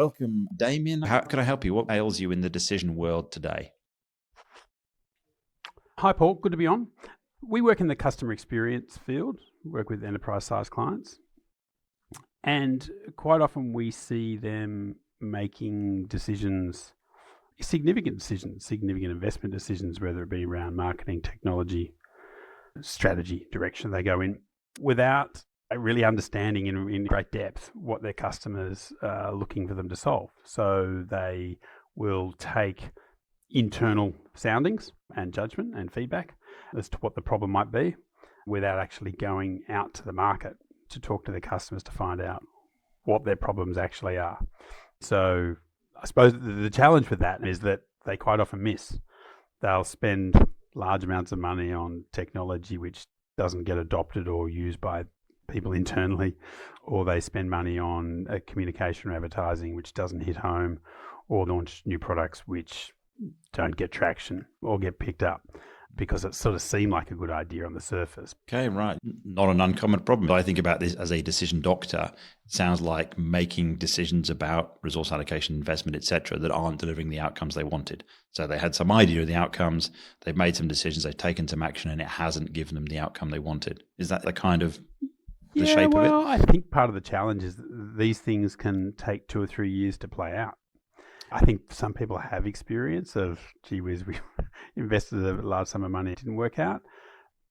Welcome, Damian. How can I help you? What ails you in the decision world today? Hi, Paul. Good to be on. We work in the customer experience field, work with enterprise-sized clients, and quite often we see them making decisions, significant investment decisions, whether it be around marketing, technology, strategy, direction they go in, without really understanding in great depth what their customers are looking for them to solve. So they will take internal soundings and judgment and feedback as to what the problem might be without actually going out to the market to talk to their customers to find out what their problems actually are. So I suppose the challenge with that is that they quite often miss. They'll spend large amounts of money on technology which doesn't get adopted or used by people internally, or they spend money on communication or advertising which doesn't hit home, or launch new products which don't get traction or get picked up because it sort of seemed like a good idea on the surface. Okay, right. Not an uncommon problem. I think about this as a decision doctor. It sounds like making decisions about resource allocation, investment, etc., that aren't delivering the outcomes they wanted. So they had some idea of the outcomes, they've made some decisions, they've taken some action, and it hasn't given them the outcome they wanted. Is that the kind of the shape of it? I think part of the challenge is that these things can take 2 or 3 years to play out. I think some people have experience of, gee whiz, we invested a large sum of money, it didn't work out.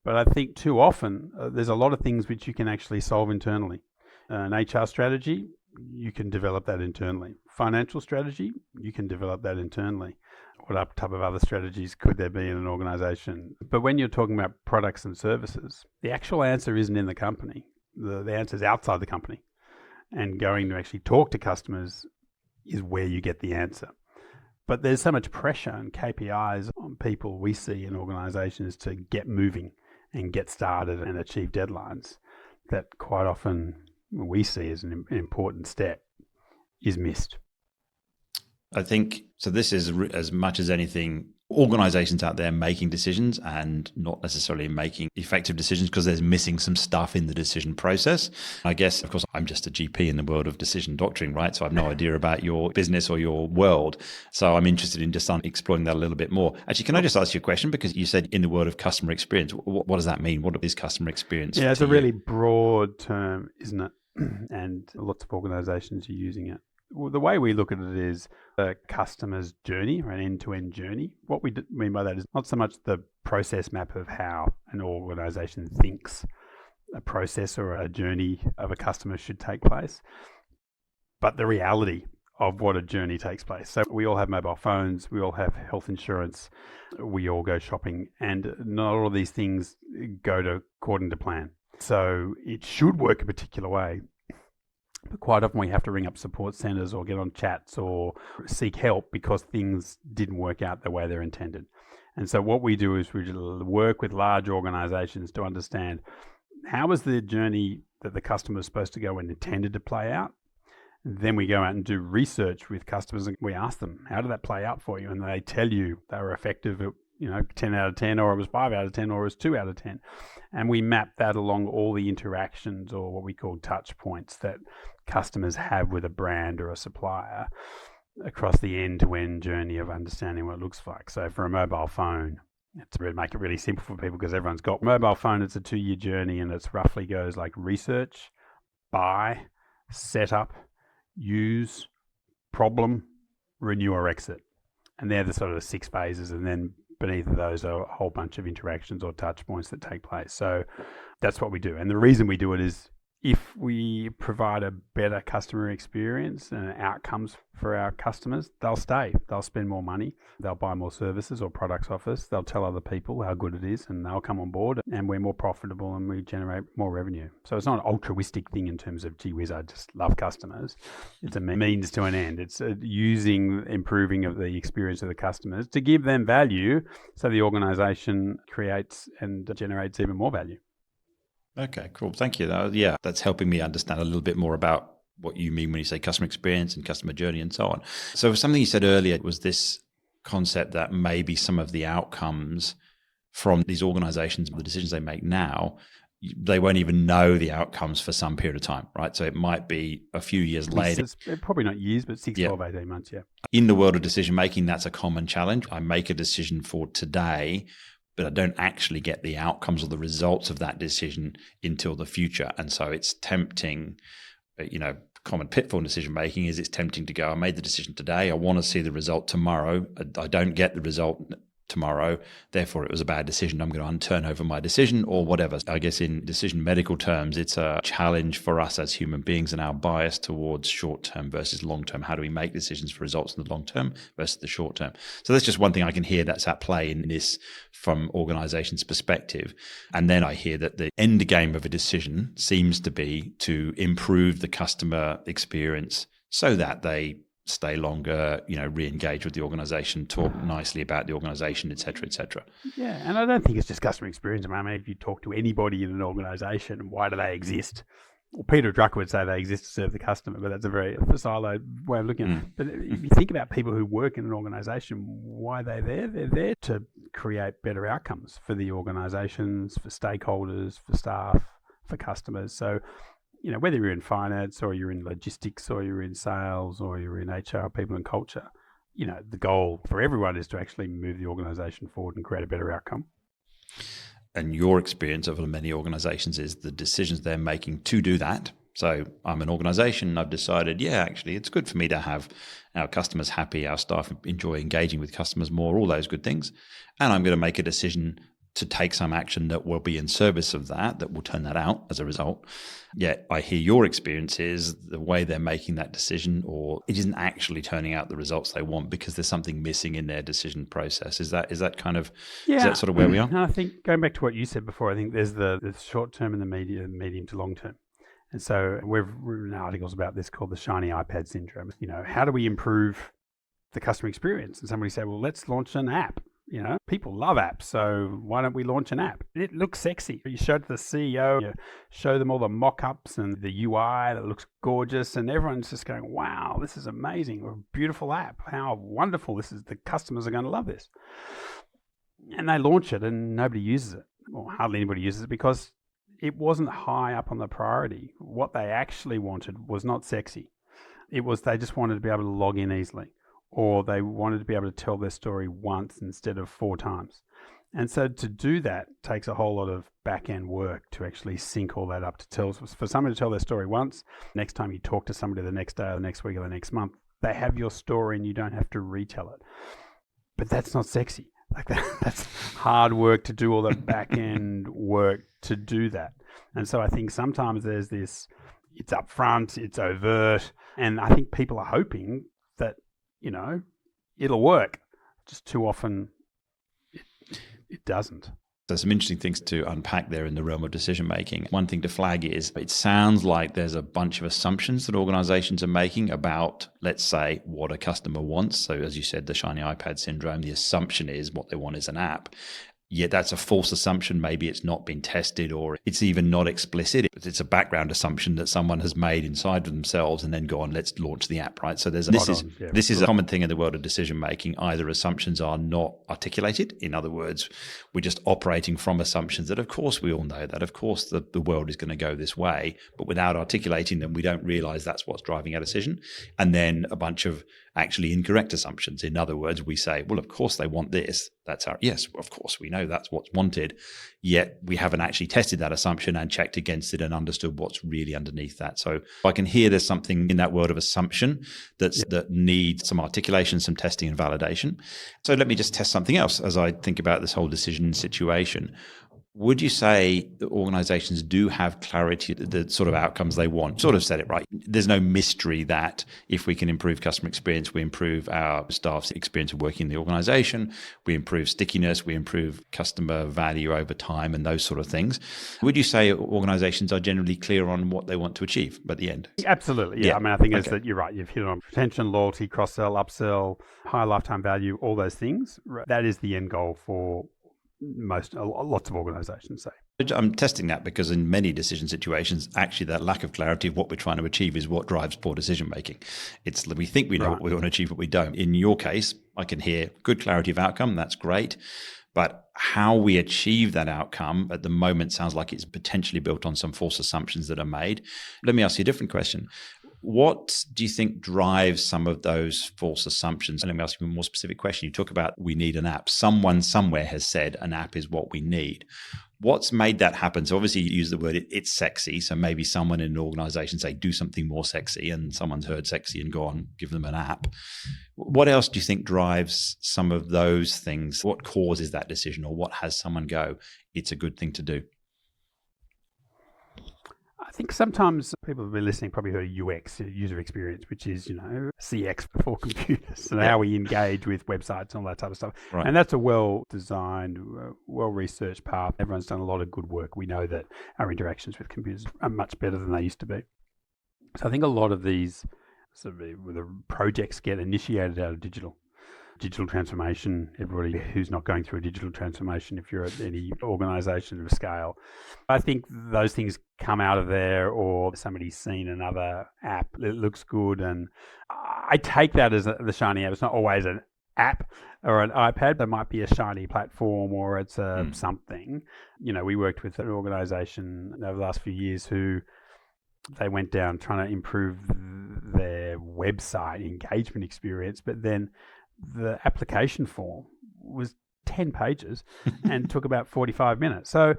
But I think too often there's a lot of things which you can actually solve internally. An HR strategy, you can develop that internally. Financial strategy, you can develop that internally. What type of other strategies could there be in an organization? But when you're talking about products and services, the actual answer isn't in the company. The answer is outside the company. And going to actually talk to customers is where you get the answer. But there's so much pressure and KPIs on people we see in organizations to get moving and get started and achieve deadlines that quite often we see as an important step is missed. I think, so this is as much as anything, organizations out there making decisions and not necessarily making effective decisions because there's missing some stuff in the decision process. I guess, of course, I'm just a GP in the world of decision doctoring, right? So I have no idea about your business or your world. So I'm interested in just exploring that a little bit more. Actually, can I just ask you a question? Because you said in the world of customer experience, what does that mean? What is customer experience? Yeah, it's a really broad term, isn't it? And lots of organizations are using it. Well, the way we look at it is a customer's journey, or an end-to-end journey. What we mean by that is not so much the process map of how an organization thinks a process or a journey of a customer should take place, but the reality of what a journey takes place. So we all have mobile phones, we all have health insurance, we all go shopping, and not all of these things go according to plan. So it should work a particular way. But quite often we have to ring up support centers or get on chats or seek help because things didn't work out the way they're intended. And so what we do is we work with large organizations to understand how was the journey that the customer was supposed to go and intended to play out. And then we go out and do research with customers and we ask them, how did that play out for you? And they tell you they were effective at 10 out of 10, or it was 5 out of 10, or it was 2 out of 10. And we map that along all the interactions, or what we call touch points, that customers have with a brand or a supplier across the end-to-end journey of understanding what it looks like. So for a mobile phone, to make it really simple for people because everyone's got a mobile phone, it's a 2-year journey, and it roughly goes like research, buy, set up, use, problem, renew or exit. And they're the sort of 6 phases, and then beneath those are a whole bunch of interactions or touch points that take place. So that's what we do. And the reason we do it is if we provide a better customer experience and outcomes for our customers, they'll stay. They'll spend more money. They'll buy more services or products off us. They'll tell other people how good it is and they'll come on board, and we're more profitable and we generate more revenue. So it's not an altruistic thing in terms of, gee whiz, I just love customers. It's a means to an end. It's improving of the experience of the customers to give them value so the organization creates and generates even more value. Okay, cool. Thank you. Yeah, that's helping me understand a little bit more about what you mean when you say customer experience and customer journey and so on. So something you said earlier was this concept that maybe some of the outcomes from these organizations, the decisions they make now, they won't even know the outcomes for some period of time, right? So it might be a few years later. It's probably not years, but 6, 12, 18 months, yeah. In the world of decision making, that's a common challenge. I make a decision for today, but I don't actually get the outcomes or the results of that decision until the future. And so it's tempting, common pitfall in decision making is it's tempting to go, I made the decision today, I want to see the result tomorrow. I don't get the result tomorrow, therefore it was a bad decision, I'm going to turn over my decision or whatever. I guess in decision medical terms, it's a challenge for us as human beings and our bias towards short term versus long term. How do we make decisions for results in the long term versus the short term? So that's just one thing I can hear that's at play in this from organizations' perspective. And then I hear that the end game of a decision seems to be to improve the customer experience so that they stay longer, re-engage with the organization, talk nicely about the organization, et cetera, et cetera. Yeah, and I don't think it's just customer experience. I mean, if you talk to anybody in an organization, why do they exist? Well, Peter Drucker would say they exist to serve the customer, but that's a very siloed way of looking at it. But if you think about people who work in an organization, why are they there? They're there to create better outcomes for the organizations, for stakeholders, for staff, for customers. So, whether you're in finance or you're in logistics or you're in sales or you're in HR, people and culture, the goal for everyone is to actually move the organization forward and create a better outcome. And your experience of many organizations is the decisions they're making to do that. So I'm an organization and I've decided, actually, it's good for me to have our customers happy, our staff enjoy engaging with customers more, all those good things. And I'm going to make a decision to take some action that will be in service of that will turn that out as a result. Yet I hear your experience is the way they're making that decision, or it isn't actually turning out the results they want because there's something missing in their decision process. Is that kind of, is that sort of where we are? And I think going back to what you said before, I think there's the short term and the medium to long term. And so we've written articles about this called the shiny iPad syndrome. How do we improve the customer experience? And somebody said, well, let's launch an app. People love apps, so why don't we launch an app? It looks sexy. You show it to the CEO, you show them all the mock-ups and the UI that looks gorgeous, and everyone's just going, wow, this is amazing. A beautiful app. How wonderful this is. The customers are going to love this. And they launch it and nobody uses it, or hardly anybody uses it because it wasn't high up on the priority. What they actually wanted was not sexy. It was they just wanted to be able to log in easily, or they wanted to be able to tell their story once instead of 4 times. And so to do that takes a whole lot of back-end work to actually sync all that up to tell. For someone to tell their story once, next time you talk to somebody the next day or the next week or the next month, they have your story and you don't have to retell it. But that's not sexy. That's hard work to do all the back-end work to do that. And so I think sometimes there's this, it's upfront, it's overt, and I think people are hoping that it'll work. Just too often, it doesn't. There's some interesting things to unpack there in the realm of decision making. One thing to flag is it sounds like there's a bunch of assumptions that organizations are making about, let's say, what a customer wants. So as you said, the shiny iPad syndrome, the assumption is what they want is an app. Yet that's a false assumption. Maybe it's not been tested or it's even not explicit. It's a background assumption that someone has made inside of themselves and then gone, let's launch the app, right? So this is a common thing in the world of decision making. Either assumptions are not articulated. In other words, we're just operating from assumptions that, of course, we all know that. Of course, the world is going to go this way. But without articulating them, we don't realize that's what's driving our decision. And then a bunch of actually incorrect assumptions. In other words, we say, well, of course they want this. Yes, of course we know that's what's wanted. Yet we haven't actually tested that assumption and checked against it and understood what's really underneath that. So I can hear there's something in that world of assumption that needs some articulation, some testing and validation. So let me just test something else as I think about this whole decision situation. Would you say that organizations do have clarity, the sort of outcomes they want? Sort of said it right. There's no mystery that if we can improve customer experience, we improve our staff's experience of working in the organization, we improve stickiness, we improve customer value over time and those sort of things. Would you say organizations are generally clear on what they want to achieve at the end? Absolutely. Yeah. I mean, I think that you're right. You've hit on retention, loyalty, cross-sell, upsell, high lifetime value, all those things. That is the end goal for lots of organizations say. I'm testing that because in many decision situations, actually that lack of clarity of what we're trying to achieve is what drives poor decision making. We think we know what we want to achieve, but we don't. In your case, I can hear good clarity of outcome. That's great. But how we achieve that outcome at the moment sounds like it's potentially built on some false assumptions that are made. Let me ask you a different question. What do you think drives some of those false assumptions? And let me ask you a more specific question. You talk about we need an app. Someone somewhere has said an app is what we need. What's made that happen? So obviously you use the word it's sexy. So maybe someone in an organization say do something more sexy, and someone's heard sexy and gone, give them an app. What else do you think drives some of those things? What causes that decision, or what has someone go, it's a good thing to do? I think sometimes people who've been listening probably heard of UX, user experience, which is, CX for computers and how we engage with websites and all that type of stuff. Right. And that's a well-designed, well-researched path. Everyone's done a lot of good work. We know that our interactions with computers are much better than they used to be. So I think a lot of these sort of the projects get initiated out of digital transformation. Everybody who's not going through a digital transformation, if you're at any organization of scale, I think those things come out of there, or somebody's seen another app that looks good. And I take that as the shiny app. It's not always an app or an iPad. There might be a shiny platform, or it's something. We worked with an organization over the last few years who they went down trying to improve their website engagement experience, but then the application form was 10 pages and took about 45 minutes. So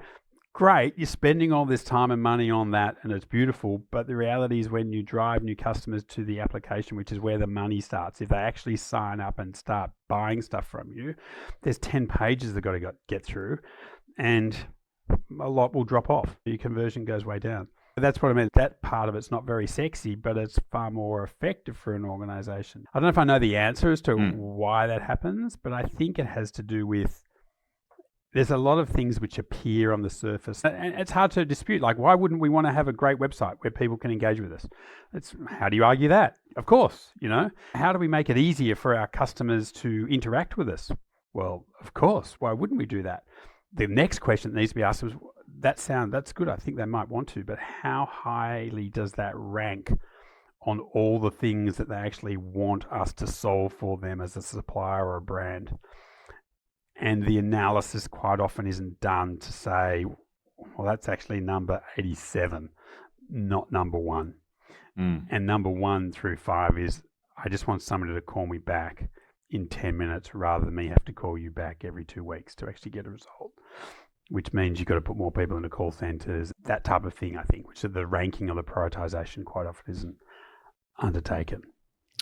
great, you're spending all this time and money on that, and it's beautiful. But the reality is when you drive new customers to the application, which is where the money starts, if they actually sign up and start buying stuff from you, there's 10 pages they've got to get through, and a lot will drop off. Your conversion goes way down. That's what I meant. That part of it's not very sexy, but it's far more effective for an organization. I don't know if I know the answer as to why that happens, but I think it has to do with there's a lot of things which appear on the surface. And it's hard to dispute. Like, why wouldn't we want to have a great website where people can engage with us? How do you argue that? Of course, How do we make it easier for our customers to interact with us? Well, of course. Why wouldn't we do that? The next question that needs to be asked is, that's good. I think they might want to, but how highly does that rank on all the things that they actually want us to solve for them as a supplier or a brand? And the analysis quite often isn't done to say, well, that's actually number 87, not number 1. And number 1 through 5 is, I just want somebody to call me back in 10 minutes rather than me have to call you back every 2 weeks to actually get a result. Which means you've got to put more people into call centres, that type of thing, I think, which is the ranking or the prioritisation quite often isn't undertaken.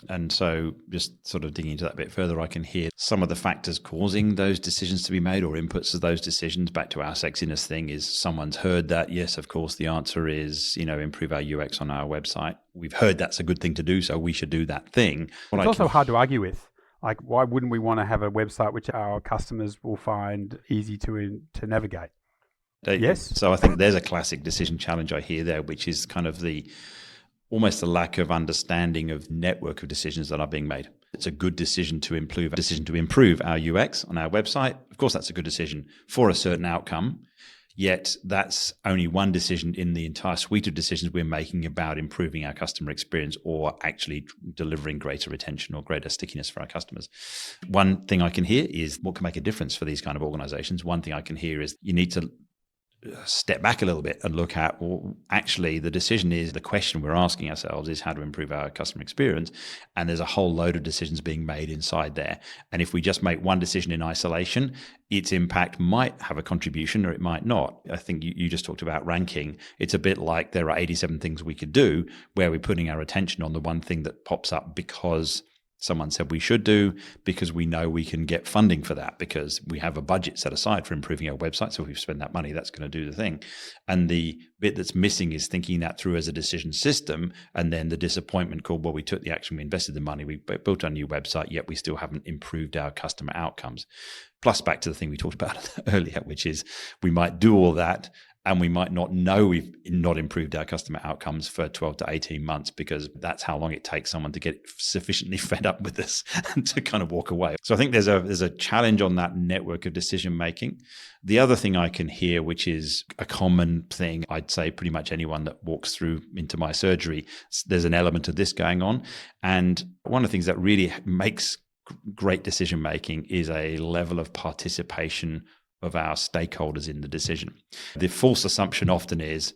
And so just sort of digging into that a bit further, I can hear some of the factors causing those decisions to be made, or inputs of those decisions. Back to our sexiness thing, is someone's heard that, yes, of course, the answer is, improve our UX on our website. We've heard that's a good thing to do, so we should do that thing. It's also hard to argue with. Like, why wouldn't we want to have a website which our customers will find easy to navigate? Yes. So I think there's a classic decision challenge I hear there, which is kind of almost the lack of understanding of network of decisions that are being made. It's a good decision to improve our UX on our website. Of course, that's a good decision for a certain outcome. Yet that's only one decision in the entire suite of decisions we're making about improving our customer experience, or actually delivering greater retention or greater stickiness for our customers. One thing I can hear is what can make a difference for these kind of organizations. One thing I can hear is you need to step back a little bit and look at, well, actually the question we're asking ourselves is how to improve our customer experience. And there's a whole load of decisions being made inside there. And if we just make one decision in isolation, its impact might have a contribution or it might not. I think you just talked about ranking. It's a bit like there are 87 things we could do, where we're putting our attention on the one thing that pops up because someone said we should do, because we know we can get funding for that, because we have a budget set aside for improving our website. So if we spend that money, that's going to do the thing. And the bit that's missing is thinking that through as a decision system, and then the disappointment called, well, we took the action, we invested the money, we built a new website, yet we still haven't improved our customer outcomes. Plus, back to the thing we talked about earlier, which is we might do all that, and we might not know we've not improved our customer outcomes for 12 to 18 months, because that's how long it takes someone to get sufficiently fed up with this and to kind of walk away. So I think there's a challenge on that network of decision making. The other thing I can hear, which is a common thing, I'd say pretty much anyone that walks through into my surgery, there's an element of this going on. And one of the things that really makes great decision making is a level of participation of our stakeholders in the decision. The false assumption often is,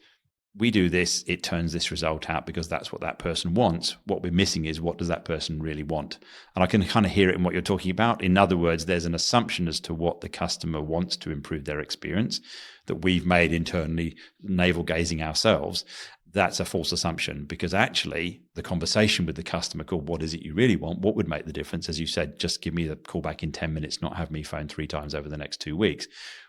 we do this, it turns this result out because that's what that person wants. What we're missing is, what does that person really want? And I can kind of hear it in what you're talking about. In other words, there's an assumption as to what the customer wants to improve their experience that we've made internally, navel gazing ourselves. That's a false assumption, because actually the conversation with the customer called, what is it you really want? What would make the difference? As you said, just give me the call back in 10 minutes, not have me phone 3 times over the next 2 weeks,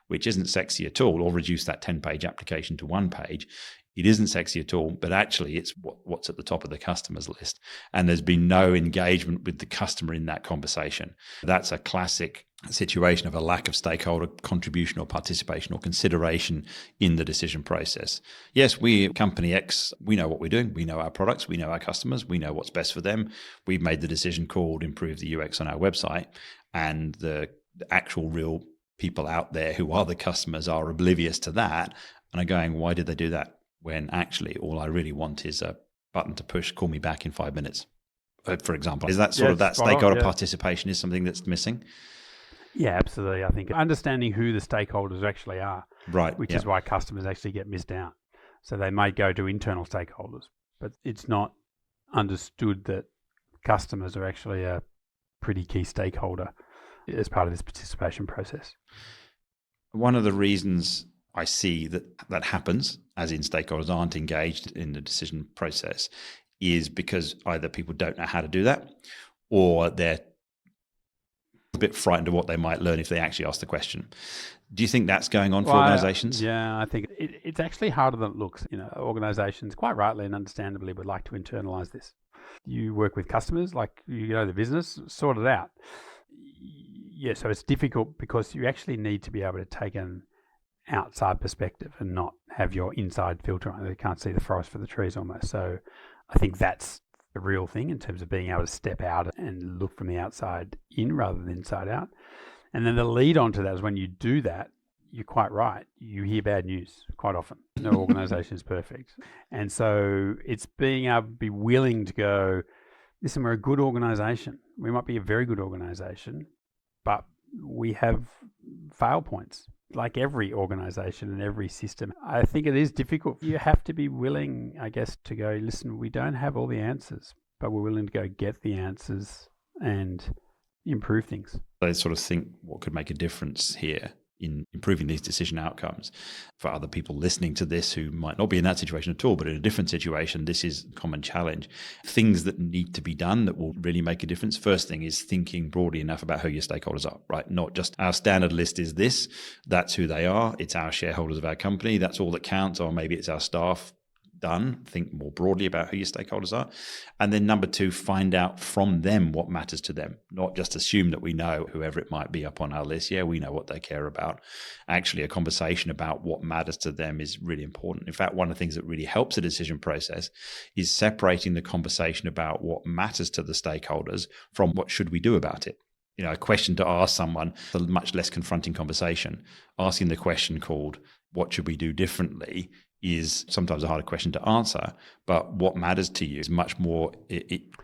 which isn't sexy at all, or reduce that 10-page application to 1 page. It isn't sexy at all, but actually it's what's at the top of the customer's list. And there's been no engagement with the customer in that conversation. That's a classic situation of a lack of stakeholder contribution or participation or consideration in the decision process. Yes, we, company X, we know what we're doing. We know our products. We know our customers. We know what's best for them. We've made the decision called improve the UX on our website, and the actual real people out there who are the customers are oblivious to that and are going, why did they do that? When actually all I really want is a button to push, call me back in 5 minutes, for example. Is that sort of that stakeholder participation is something that's missing? Yeah, absolutely. I think understanding who the stakeholders actually are, right, which is why customers actually get missed out. So they may go to internal stakeholders, but it's not understood that customers are actually a pretty key stakeholder as part of this participation process. One of the reasons I see that happens, as in stakeholders aren't engaged in the decision process, is because either people don't know how to do that, or they're a bit frightened of what they might learn if they actually ask the question. Do you think that's going on for organizations? Yeah, I think it's actually harder than it looks. Organizations, quite rightly and understandably, would like to internalize this. You work with customers, like the business, sort it out. Yeah, so it's difficult because you actually need to be able to take an outside perspective and not have your inside filter on it. You can't see the forest for the trees almost. So I think that's the real thing in terms of being able to step out and look from the outside in rather than inside out. And then the lead on to that is when you do that, you're quite right. You hear bad news quite often. No organization is perfect. And so it's being able to be willing to go, listen, we're a good organization. We might be a very good organization, but we have fail points. Like every organization and every system, I think it is difficult. You have to be willing, I guess, to go, listen, we don't have all the answers, but we're willing to go get the answers and improve things. I sort of think what could make a difference here in improving these decision outcomes for other people listening to this who might not be in that situation at all, but in a different situation, this is a common challenge. Things that need to be done that will really make a difference. First thing is thinking broadly enough about who your stakeholders are, right? Not just our standard list is this, that's who they are. It's our shareholders of our company. That's all that counts. Or maybe it's our staff. Done. Think more broadly about who your stakeholders are. And then number 2, find out from them what matters to them. Not just assume that we know whoever it might be up on our list. Yeah, we know what they care about. Actually, a conversation about what matters to them is really important. In fact, one of the things that really helps a decision process is separating the conversation about what matters to the stakeholders from what should we do about it. A question to ask someone, a much less confronting conversation. Asking the question called, what should we do differently, is sometimes a harder question to answer, but what matters to you is much more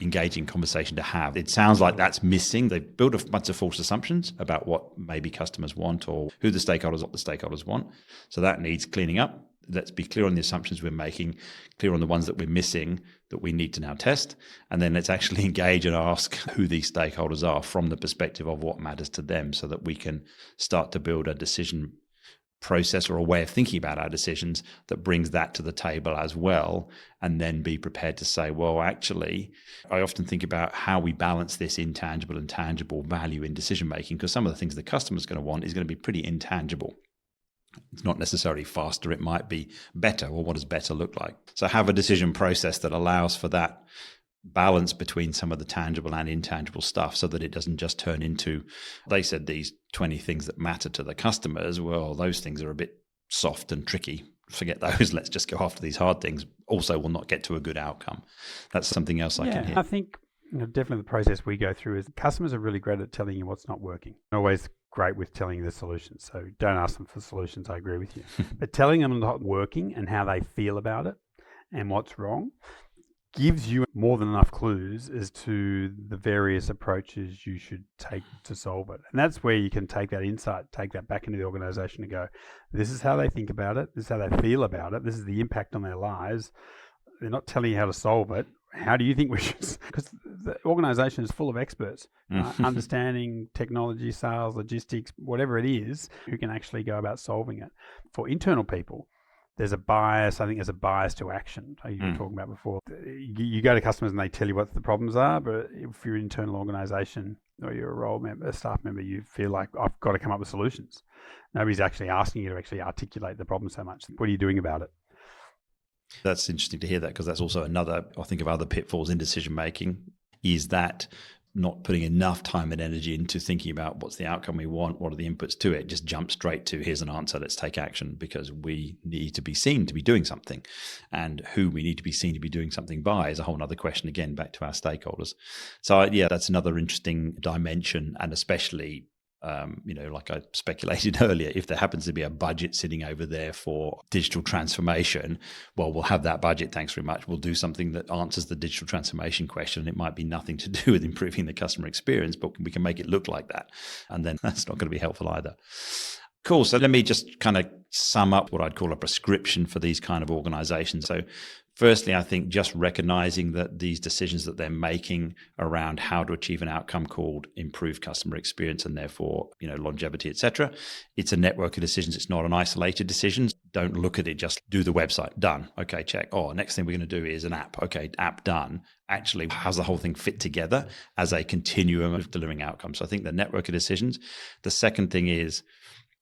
engaging conversation to have. It sounds like that's missing. They build a bunch of false assumptions about what maybe customers want or who the stakeholders, what the stakeholders want. So that needs cleaning up. Let's be clear on the assumptions we're making, clear on the ones that we're missing that we need to now test. And then let's actually engage and ask who these stakeholders are from the perspective of what matters to them, so that we can start to build a decision process or a way of thinking about our decisions that brings that to the table as well, and then be prepared to say, well, actually, I often think about how we balance this intangible and tangible value in decision making, because some of the things the customer's going to want is going to be pretty intangible. It's not necessarily faster, it might be better, or what does better look like? So have a decision process that allows for that balance between some of the tangible and intangible stuff, so that it doesn't just turn into, they said these 20 things that matter to the customers. Well, those things are a bit soft and tricky. Forget those. Let's just go after these hard things. Also will not get to a good outcome. That's something else I can hear. I think definitely the process we go through is customers are really great at telling you what's not working. Always great with telling you the solutions. So don't ask them for solutions. I agree with you. But telling them not working and how they feel about it and what's wrong, gives you more than enough clues as to the various approaches you should take to solve it. And that's where you can take that insight, take that back into the organization and go, this is how they think about it. This is how they feel about it. This is the impact on their lives. They're not telling you how to solve it. How do you think we should? Because the organization is full of experts, understanding technology, sales, logistics, whatever it is, who can actually go about solving it. For internal people, there's a bias. I think there's a bias to action. You were talking about before. You go to customers and they tell you what the problems are, but if you're an internal organization or you're a role member, a staff member, you feel like I've got to come up with solutions. Nobody's actually asking you to actually articulate the problem so much. What are you doing about it? That's interesting to hear that, because that's also another, I think, of other pitfalls in decision making, is that not putting enough time and energy into thinking about what's the outcome we want, what are the inputs to it, just jump straight to here's an answer, let's take action, because we need to be seen to be doing something. And who we need to be seen to be doing something by is a whole other question, again, back to our stakeholders. So yeah, that's another interesting dimension, and especially like I speculated earlier, if there happens to be a budget sitting over there for digital transformation, well, we'll have that budget, thanks very much. We'll do something that answers the digital transformation question. It might be nothing to do with improving the customer experience, but we can make it look like that. And then that's not going to be helpful either. Cool. So let me just kind of sum up what I'd call a prescription for these kind of organizations. So firstly, I think just recognizing that these decisions that they're making around how to achieve an outcome called improved customer experience and therefore, longevity, etc. It's a network of decisions. It's not an isolated decision. Don't look at it, just do the website, done. Okay, check. Oh, next thing we're going to do is an app. Okay, app done. Actually, how's the whole thing fit together as a continuum of delivering outcomes? So I think the network of decisions. The second thing is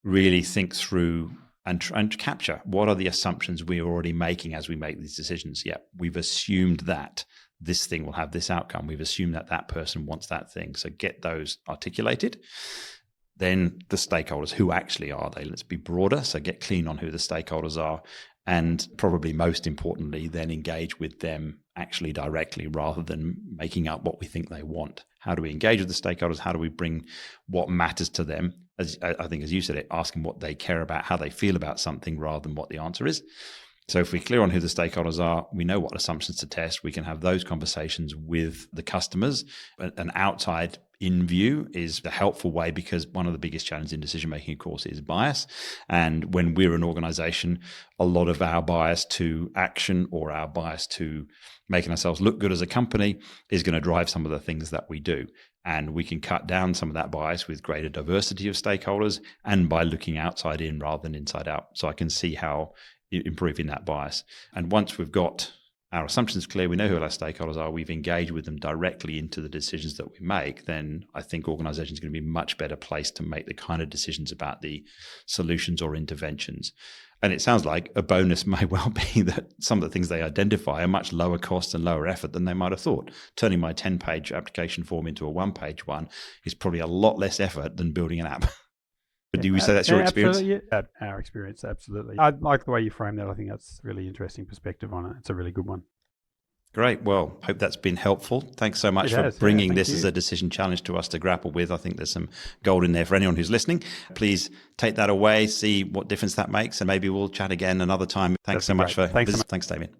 really think through and capture what are the assumptions we're already making as we make these decisions. Yeah, we've assumed that this thing will have this outcome. We've assumed that that person wants that thing. So get those articulated. Then the stakeholders, who actually are they? Let's be broader. So get clean on who the stakeholders are. And probably most importantly, then engage with them actually directly rather than making up what we think they want. How do we engage with the stakeholders? How do we bring what matters to them? As I think, as you said it, asking what they care about, how they feel about something rather than what the answer is. So if we're clear on who the stakeholders are, we know what assumptions to test. We can have those conversations with the customers. An outside in view is a helpful way, because one of the biggest challenges in decision making, of course, is bias. And when we're an organization, a lot of our bias to action or our bias to making ourselves look good as a company is going to drive some of the things that we do. And we can cut down some of that bias with greater diversity of stakeholders and by looking outside in rather than inside out. So I can see how improving that bias. And once we've got our assumptions clear, we know who our stakeholders are, we've engaged with them directly into the decisions that we make, then I think organizations are going to be much better placed to make the kind of decisions about the solutions or interventions. And it sounds like a bonus may well be that some of the things they identify are much lower cost and lower effort than they might have thought. Turning my 10-page application form into a one-page one is probably a lot less effort than building an app. But do we say that's your experience? Absolutely, yeah. Our experience, absolutely. I like the way you frame that. I think that's a really interesting perspective on it. It's a really good one. Great. Well, hope that's been helpful. Thanks so much for bringing this as a decision challenge to us to grapple with. I think there's some gold in there for anyone who's listening. Please take that away, see what difference that makes, and maybe we'll chat again another time. Thanks so much for visiting. Thanks, Damian.